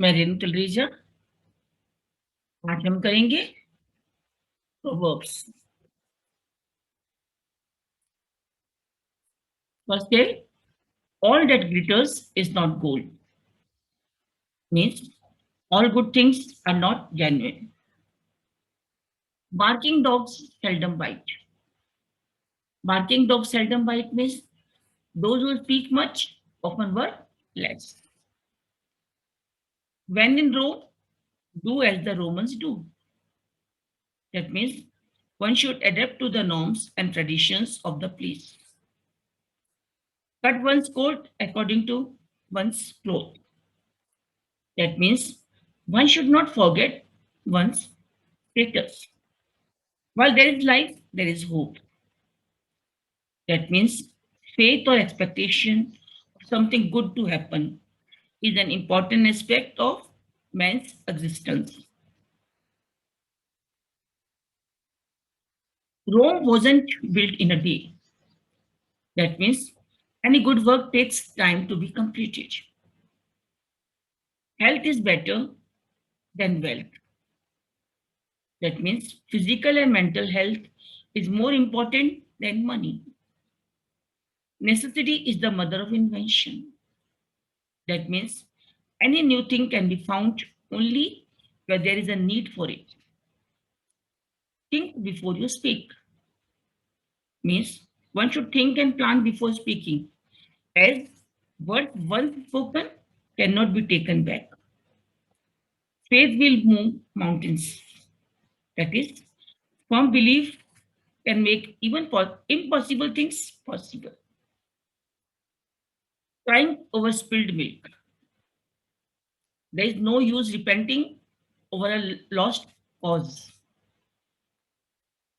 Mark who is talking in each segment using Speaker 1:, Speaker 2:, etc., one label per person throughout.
Speaker 1: मैं रेणु तलरेजा। आज हम करेंगे प्रोवर्ब्स। फर्स्ट है, all that glitters is not gold. Means all good things are not genuine. Barking dogs seldom bite. Barking dogs seldom bite means those who speak much often work less. When in Rome, do as the Romans do. That means one should adapt to the norms and traditions of the place. Cut one's coat according to one's clothes. That means one should not forget one's status. While there is life, there is hope. That means faith or expectation of something good to happen is an important aspect of man's existence. Rome wasn't built in a day. That means any good work takes time to be completed. Health is better than wealth. That means physical and mental health is more important than money. Necessity is the mother of invention. That means any new thing can be found only where there is a need for it. Think before you speak means one should think and plan before speaking, as words once spoken cannot be taken back. Faith will move mountains. That is, firm belief can make even impossible things possible. Crying over spilled milk. There is no use repenting over a lost cause.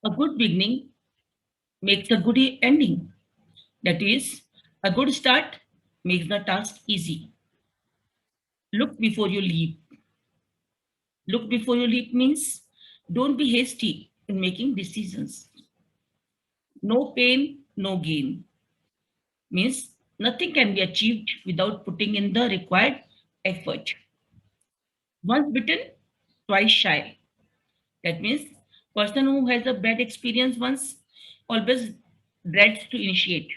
Speaker 1: A good beginning makes a good ending. That is, a good start makes the task easy. Look before you leap. Look before you leap means don't be hasty in making decisions. No pain, no gain means nothing can be achieved without putting in the required effort. Once bitten, twice shy. That means person who has a bad experience once always dreads to initiate.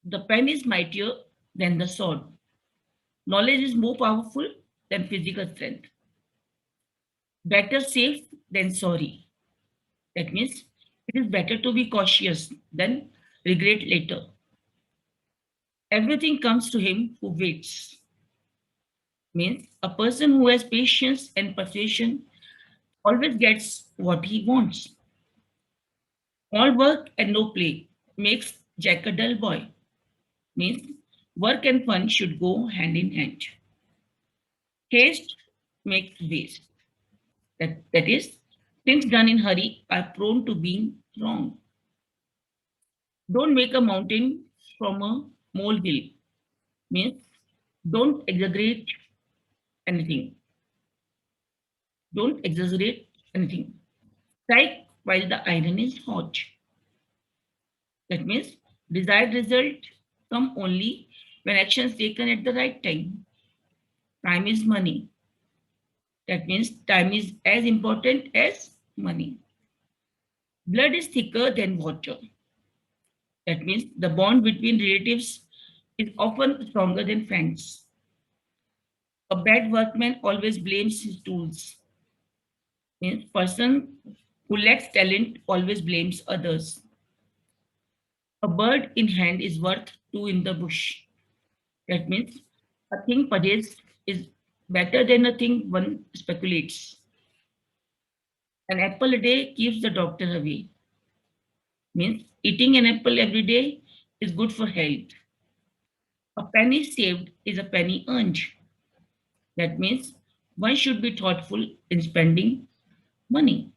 Speaker 1: The pen is mightier than the sword. Knowledge is more powerful than physical strength. Better safe than sorry. That means it is better to be cautious than regret later. Everything comes to him who waits. Means a person who has patience and persuasion always gets what he wants. All work and no play makes Jack a dull boy. Means work and fun should go hand in hand. Haste makes waste. That is, things done in hurry are prone to being wrong. Don't make a mountain from a molehill. Means don't exaggerate anything. Don't exaggerate anything. Strike while the iron is hot. That means desired result come only when actions taken at the right time. Time is money. That means time is as important as money. Blood is thicker than water. That means the bond between relatives is often stronger than friends. A bad workman always blames his tools. Means person who lacks talent always blames others. A bird in hand is worth two in the bush. That means a thing purchased is better than a thing one speculates. An apple a day keeps the doctor away. Means eating an apple every day is good for health. A penny saved is a penny earned. That means one should be thoughtful in spending money.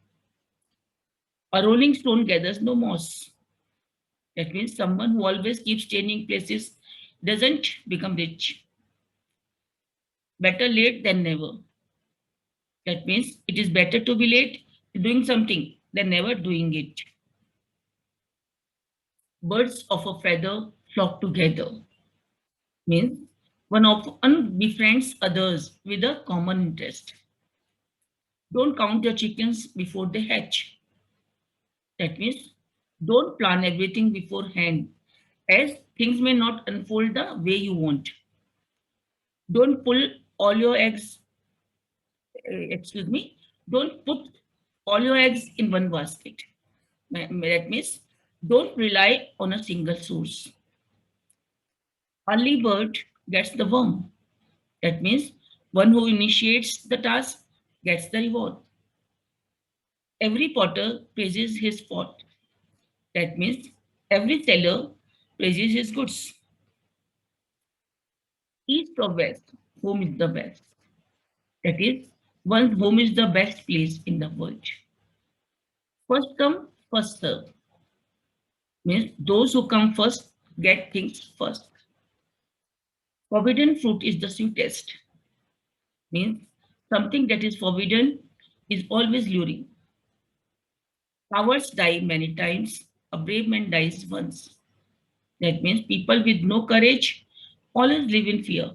Speaker 1: A rolling stone gathers no moss. That means someone who always keeps changing places doesn't become rich. Better late than never. That means it is better to be late doing something than never doing it. Birds of a feather flock together. Means One often befriends others with a common interest. Don't count your chickens before they hatch. That means don't plan everything beforehand, as things may not unfold the way you want. Don't pull all your eggs, excuse me, don't put all your eggs in one basket. That means don't rely on a single source. Early bird gets the worm. That means one who initiates the task gets the reward. Every potter praises his pot. That means every seller praises his goods. East or west, home is the best. That is, one's home is the best place in the world. First come, first serve. Means those who come first get things first. Forbidden fruit is the sweetest. Means something that is forbidden is always luring. Cowards die many times, a brave man dies once. That means people with no courage always live in fear.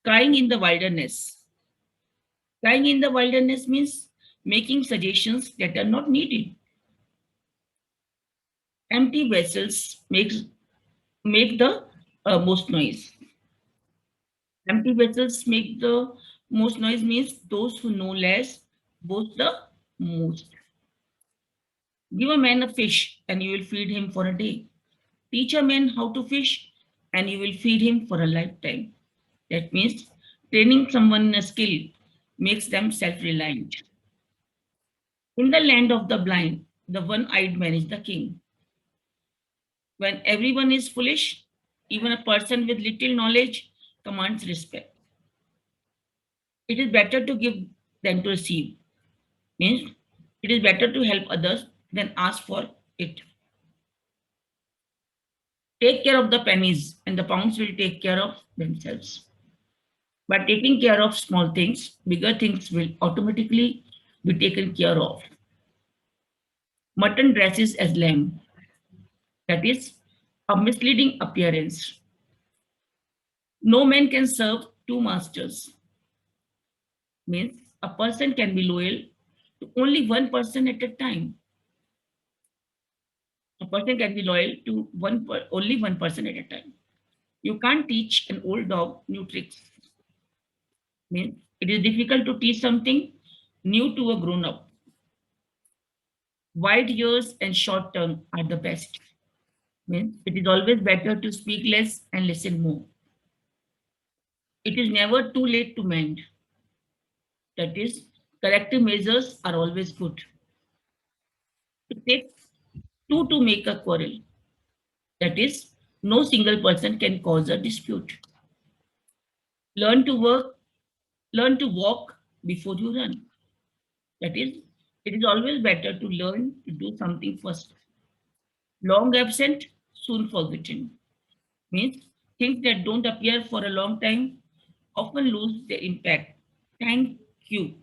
Speaker 1: Crying in the wilderness. Crying in the wilderness means making suggestions that are not needed. Empty vessels make the most noise. Empty vessels make the most noise means those who know less boast the most. Give a man a fish and you will feed him for a day. Teach a man how to fish and you will feed him for a lifetime. That means training someone in a skill makes them self-reliant. In the land of the blind, the one-eyed man is the king. When everyone is foolish, even a person with little knowledge commands respect. It is better to give than to receive. Means it is better to help others than ask for it. Take care of the pennies and the pounds will take care of themselves. By taking care of small things, bigger things will automatically be taken care of. Mutton dresses as lamb. That is a misleading appearance. No man can serve two masters. Means a person can be loyal to only one person at a time. A person can be loyal to only one person at a time. You can't teach an old dog new tricks. Means it is difficult to teach something new to a grown up. Wide ears and short tongue are the best. Means it is always better to speak less and listen more. It is never too late to mend. That is, corrective measures are always good. It takes two to make a quarrel. That is, no single person can cause a dispute. Learn to work, learn to walk before you run. That is, it is always better to learn to do something first. Long absent, soon forgotten. Means things that don't appear for a long time often lose their impact. Thank you.